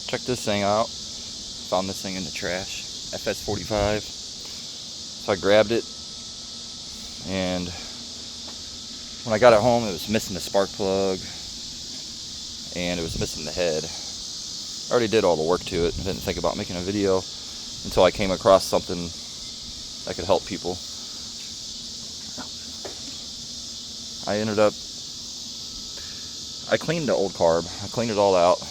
Check this thing out. Found this thing in the trash. FS45. So I grabbed it, and when I got it home, it was missing the spark plug, and it was missing the head. I already did all the work to it. I didn't think about making a video until I came across something that could help people. I cleaned the old carb. I cleaned it all out. I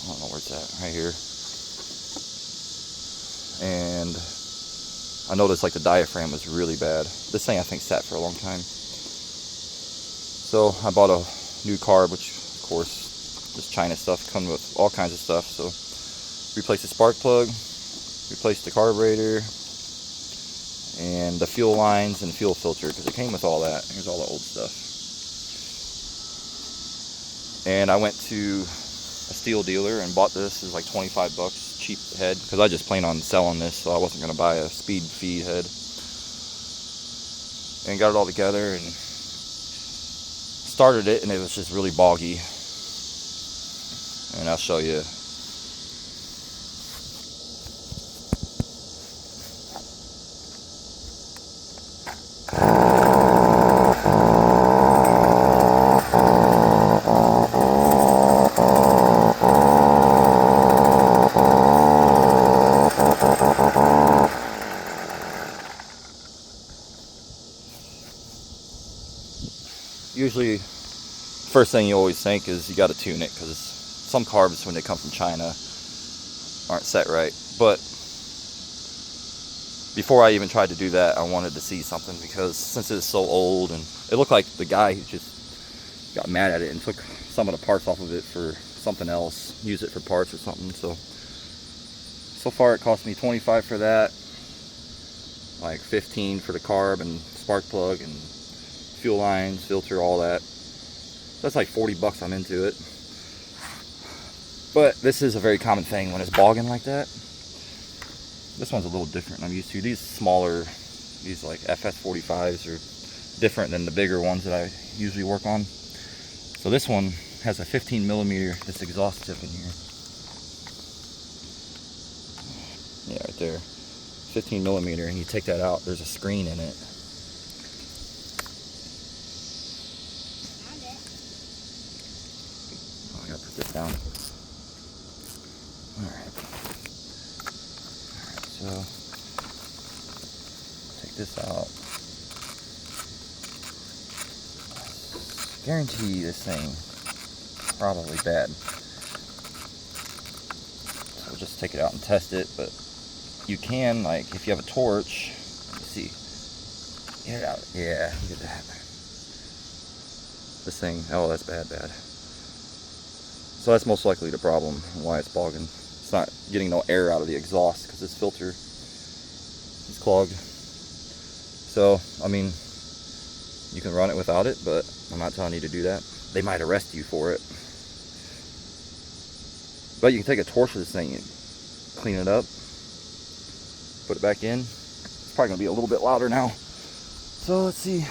don't know where it's at, right here. And I noticed like the diaphragm was really bad. This thing I think sat for a long time. So I bought a new carb, which of course, this China stuff comes with all kinds of stuff. So replaced the spark plug, replaced the carburetor, and the fuel lines and fuel filter, because it came with all that. Here's all the old stuff. And I went to a Stihl dealer and bought this. It was like 25 bucks, cheap head, because I just planned on selling this, so I wasn't going to buy a speed feed head. And got it all together and started it, and it was just really boggy. And I'll show you. Usually, first thing you always think is you got to tune it, because some carbs, when they come from China, aren't set right. But before I even tried to do that, I wanted to see something, because since it's so old, and it looked like the guy just got mad at it and took some of the parts off of it for something else, use it for parts or something. So far it cost me 25 for that, like 15 for the carb and spark plug and fuel lines, filter, all that. That's like 40 bucks. I'm into it. But this is a very common thing when it's bogging like that. This one's a little different. I'm used to these smaller, these like FS45s are different than the bigger ones that I usually work on. So this one has a 15 millimeter, this exhaust tip in here. Yeah, right there. 15 millimeter, and you take that out, there's a screen in it. Put this down. Alright, so take this out. Guarantee this thing probably bad. So we'll just take it out and test it, but you can, like, if you have a torch, let's see. Get it out. Yeah, look at that. This thing, oh, that's bad. So that's most likely the problem, why it's bogging. It's not getting no air out of the exhaust because this filter is clogged. So, I mean, you can run it without it, but I'm not telling you to do that. They might arrest you for it. But you can take a torch of this thing and clean it up, put it back in. It's probably going to be a little bit louder now. So let's see.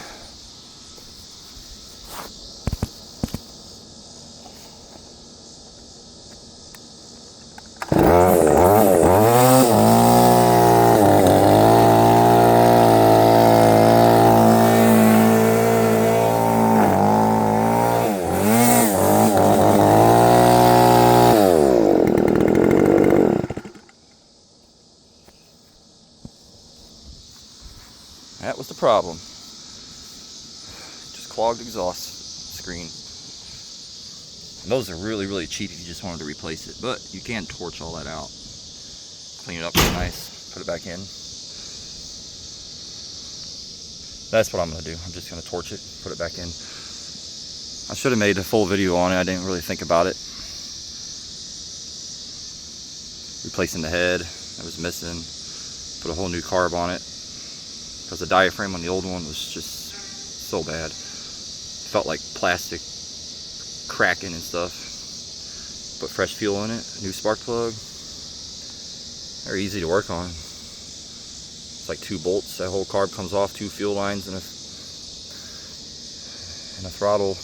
That was the problem. Just clogged exhaust screen. And those are really, really cheap if you just wanted to replace it. But you can torch all that out. Clean it up real nice. Put it back in. That's what I'm going to do. I'm just going to torch it. Put it back in. I should have made a full video on it. I didn't really think about it. Replacing the head that was missing. Put a whole new carb on it. Because the diaphragm on the old one was just so bad. Felt like plastic cracking and stuff. Put fresh fuel in it, new spark plug. Very easy to work on. It's like 2 bolts. That whole carb comes off, 2 fuel lines and a throttle.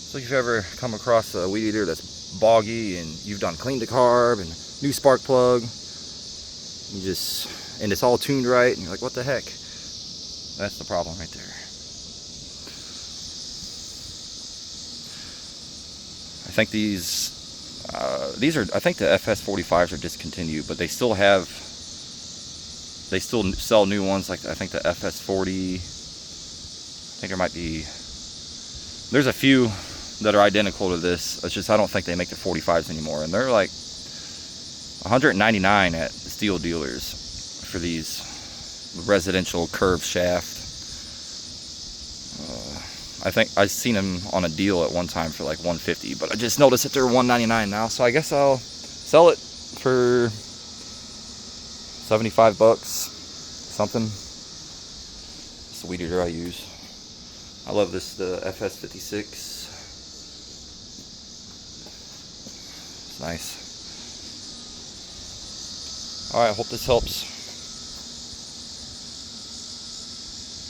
So if you've ever come across a weed eater that's boggy and you've done clean the carb and new spark plug, and it's all tuned right, and you're like, what the heck? That's the problem right there. I think these are, I think the FS45s are discontinued, but they still sell new ones, like I think the FS40. I think there might be, there's a few that are identical to this. It's just I don't think they make the 45s anymore, and they're like $199 at Stihl dealers for these residential curved shaft. I think I've seen them on a deal at one time for like $150, but I just noticed that they're $199 now, so I guess I'll sell it for 75 bucks, something. It's the weed eater I use. I love this, the Fs46. It's nice. Alright, I hope this helps.